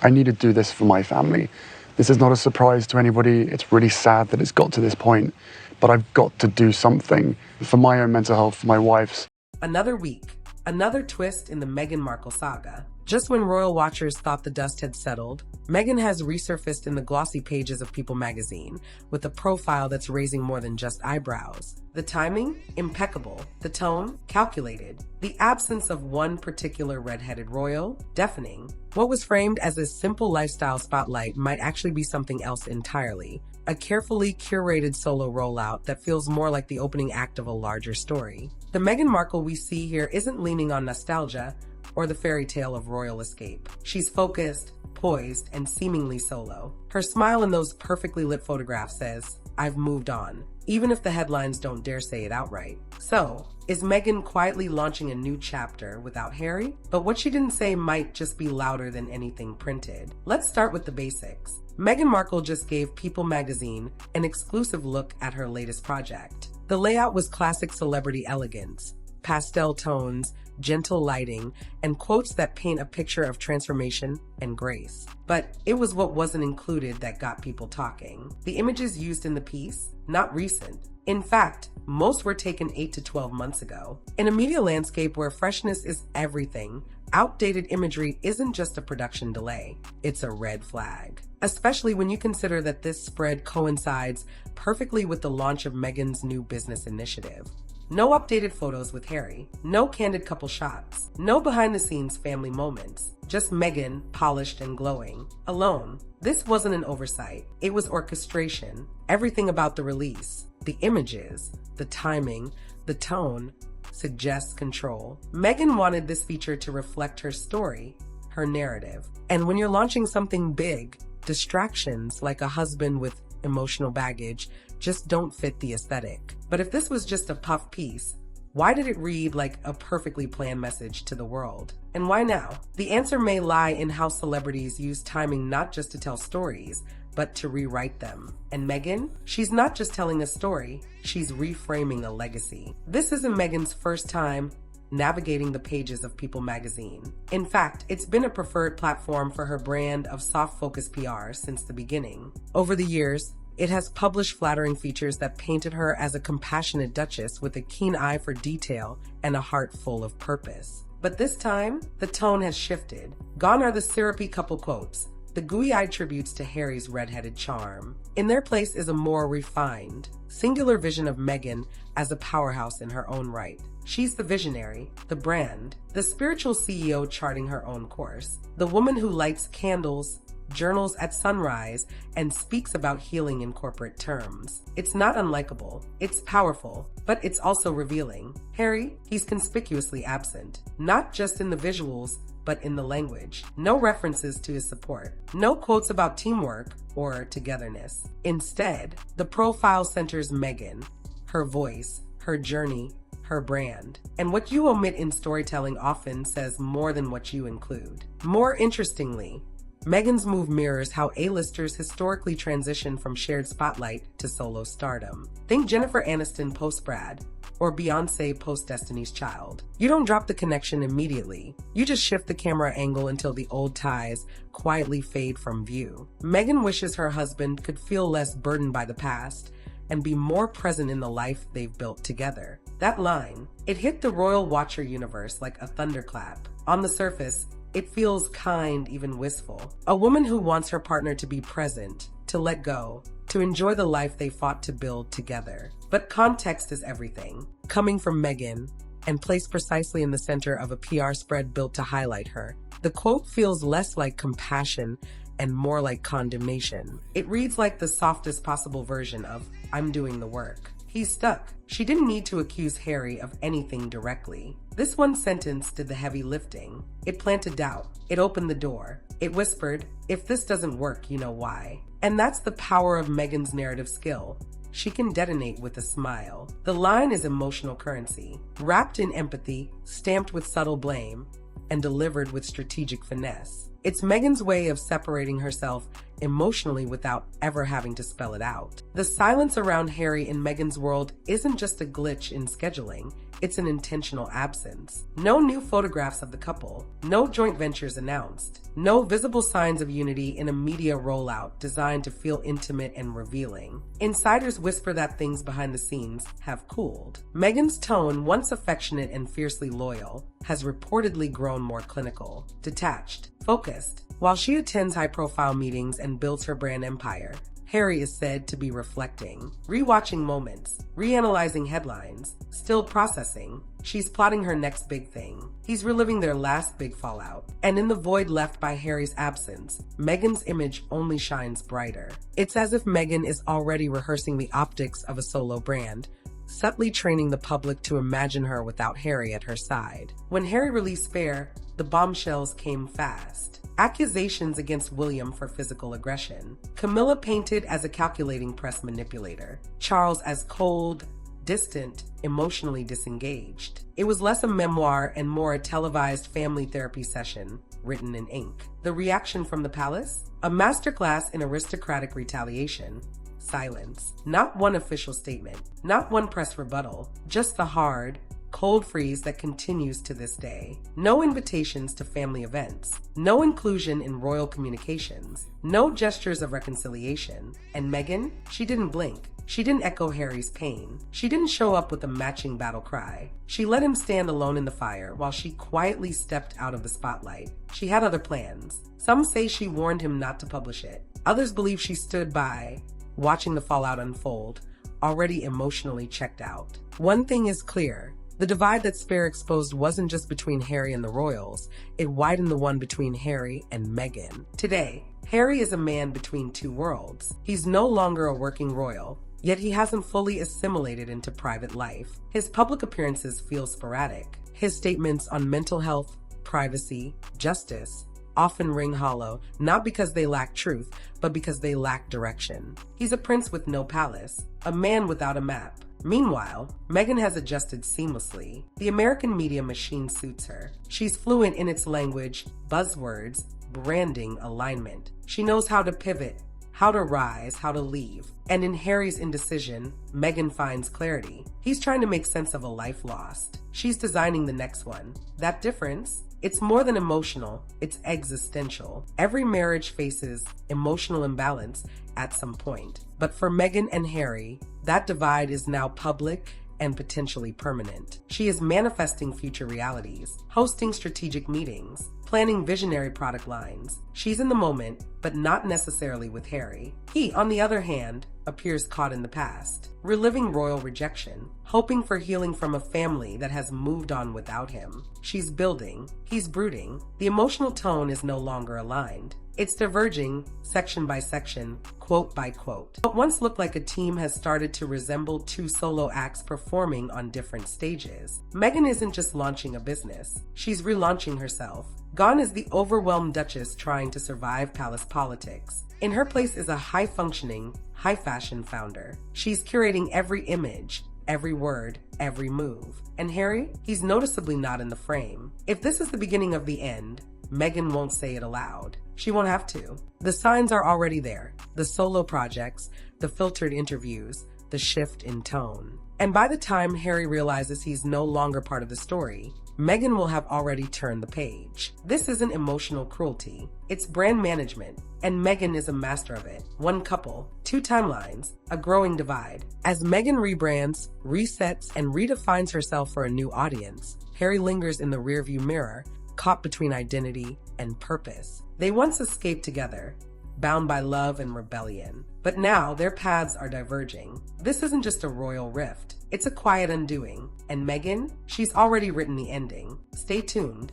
I need to do this for my family. This is not a surprise to anybody. It's really sad that it's got to this point, but I've got to do something for my own mental health, for my wife's. Another week, another twist in the Meghan Markle saga. Just when royal watchers thought the dust had settled, Meghan has resurfaced in the glossy pages of People magazine with a profile that's raising more than just eyebrows. The timing? Impeccable. The tone? Calculated. The absence of one particular red-headed royal? Deafening. What was framed as a simple lifestyle spotlight might actually be something else entirely. A carefully curated solo rollout that feels more like the opening act of a larger story. The Meghan Markle we see here isn't leaning on nostalgia or the fairy tale of royal escape. She's focused, poised, and seemingly solo. Her smile in those perfectly lit photographs says, "I've moved on," even if the headlines don't dare say it outright. So, is Meghan quietly launching a new chapter without Harry? But what she didn't say might just be louder than anything printed. Let's start with the basics. Meghan Markle just gave People magazine an exclusive look at her latest project. The layout was classic celebrity elegance, pastel tones, gentle lighting, and quotes that paint a picture of transformation and grace. But it was what wasn't included that got people talking. The images used in the piece, not recent. In fact, most were taken 8 to 12 months ago. In a media landscape where freshness is everything, outdated imagery isn't just a production delay, it's a red flag. Especially when you consider that this spread coincides perfectly with the launch of Meghan's new business initiative. No updated photos with Harry, no candid couple shots, no behind-the-scenes family moments, just Meghan, polished and glowing, alone. This wasn't an oversight, it was orchestration. Everything about the release, the images, the timing, the tone, suggests control. Meghan wanted this feature to reflect her story, her narrative. And when you're launching something big, distractions like a husband with emotional baggage just don't fit the aesthetic. But if this was just a puff piece, why did it read like a perfectly planned message to the world? And why now? The answer may lie in how celebrities use timing not just to tell stories, but to rewrite them. And Meghan? She's not just telling a story, she's reframing a legacy. This isn't Meghan's first time navigating the pages of People magazine. In fact, it's been a preferred platform for her brand of soft-focus PR since the beginning. Over the years, it has published flattering features that painted her as a compassionate duchess with a keen eye for detail and a heart full of purpose. But this time, the tone has shifted. Gone are the syrupy couple quotes, the gooey-eyed tributes to Harry's red-headed charm. In their place is a more refined, singular vision of Meghan as a powerhouse in her own right. She's the visionary, the brand, the spiritual CEO charting her own course, the woman who lights candles, journals at sunrise, and speaks about healing in corporate terms. It's not unlikable, it's powerful, but it's also revealing. Harry, he's conspicuously absent, not just in the visuals, but in the language. No references to his support, no quotes about teamwork or togetherness. Instead, the profile centers Meghan, her voice, her journey, her brand. And what you omit in storytelling often says more than what you include. More interestingly, Meghan's move mirrors how A-listers historically transition from shared spotlight to solo stardom. Think Jennifer Aniston post-Brad, or Beyoncé post-Destiny's Child. You don't drop the connection immediately. You just shift the camera angle until the old ties quietly fade from view. Meghan wishes her husband could feel less burdened by the past and be more present in the life they've built together. That line, it hit the royal watcher universe like a thunderclap. On the surface, it feels kind, even wistful. A woman who wants her partner to be present, to let go, to enjoy the life they fought to build together. But context is everything. Coming from Meghan, and placed precisely in the center of a PR spread built to highlight her, the quote feels less like compassion and more like condemnation. It reads like the softest possible version of, "I'm doing the work." He's stuck. She didn't need to accuse Harry of anything directly. This one sentence did the heavy lifting. It planted doubt. It opened the door. It whispered, if this doesn't work, you know why. And that's the power of Meghan's narrative skill. She can detonate with a smile. The line is emotional currency, wrapped in empathy, stamped with subtle blame, and delivered with strategic finesse. It's Meghan's way of separating herself emotionally without ever having to spell it out. The silence around Harry in Meghan's world isn't just a glitch in scheduling, it's an intentional absence. No new photographs of the couple, no joint ventures announced, no visible signs of unity in a media rollout designed to feel intimate and revealing. Insiders whisper that things behind the scenes have cooled. Meghan's tone, once affectionate and fiercely loyal, has reportedly grown more clinical, detached, focused. While she attends high-profile meetings and builds her brand empire, Harry is said to be reflecting, rewatching moments, reanalyzing headlines, still processing. She's plotting her next big thing. He's reliving their last big fallout. And in the void left by Harry's absence, Meghan's image only shines brighter. It's as if Meghan is already rehearsing the optics of a solo brand, subtly training the public to imagine her without Harry at her side. When Harry released Fair, the bombshells came fast. Accusations against William for physical aggression. Camilla painted as a calculating press manipulator. Charles as cold, distant, emotionally disengaged. It was less a memoir and more a televised family therapy session, written in ink. The reaction from the palace? A masterclass in aristocratic retaliation. Silence. Not one official statement. Not one press rebuttal. Just the hard, cold freeze that continues to this day. No invitations to family events. No inclusion in royal communications. No gestures of reconciliation. And Meghan? She didn't blink. She didn't echo Harry's pain. She didn't show up with a matching battle cry. She let him stand alone in the fire while she quietly stepped out of the spotlight. She had other plans. Some say she warned him not to publish it. Others believe she stood by, watching the fallout unfold, already emotionally checked out. One thing is clear. The divide that Spare exposed wasn't just between Harry and the royals, it widened the one between Harry and Meghan. Today, Harry is a man between two worlds. He's no longer a working royal, yet he hasn't fully assimilated into private life. His public appearances feel sporadic. His statements on mental health, privacy, justice, often ring hollow, not because they lack truth, but because they lack direction. He's a prince with no palace, a man without a map. Meanwhile, Meghan has adjusted seamlessly. The American media machine suits her. She's fluent in its language, buzzwords, branding, alignment. She knows how to pivot, how to rise, how to leave. And in Harry's indecision, Meghan finds clarity. He's trying to make sense of a life lost. She's designing the next one. That difference? It's more than emotional, it's existential. Every marriage faces emotional imbalance at some point. But for Meghan and Harry, that divide is now public and potentially permanent. She is manifesting future realities, hosting strategic meetings, planning visionary product lines. She's in the moment, but not necessarily with Harry. He, on the other hand, appears caught in the past, reliving royal rejection, hoping for healing from a family that has moved on without him. She's building, he's brooding. The emotional tone is no longer aligned. It's diverging, section by section, quote by quote. What once looked like a team has started to resemble two solo acts performing on different stages. Meghan isn't just launching a business, she's relaunching herself. Gone is the overwhelmed Duchess trying to survive palace politics. In her place is a high-functioning, high-fashion founder. She's curating every image, every word, every move. And Harry? He's noticeably not in the frame. If this is the beginning of the end, Meghan won't say it aloud. She won't have to. The signs are already there. The solo projects, the filtered interviews, the shift in tone. And by the time Harry realizes he's no longer part of the story, Meghan will have already turned the page. This isn't emotional cruelty. It's brand management, and Meghan is a master of it. One couple, two timelines, a growing divide. As Meghan rebrands, resets, and redefines herself for a new audience, Harry lingers in the rearview mirror, caught between identity and purpose. They once escaped together, bound by love and rebellion. But now their paths are diverging. This isn't just a royal rift. It's a quiet undoing. And Meghan? She's already written the ending. Stay tuned.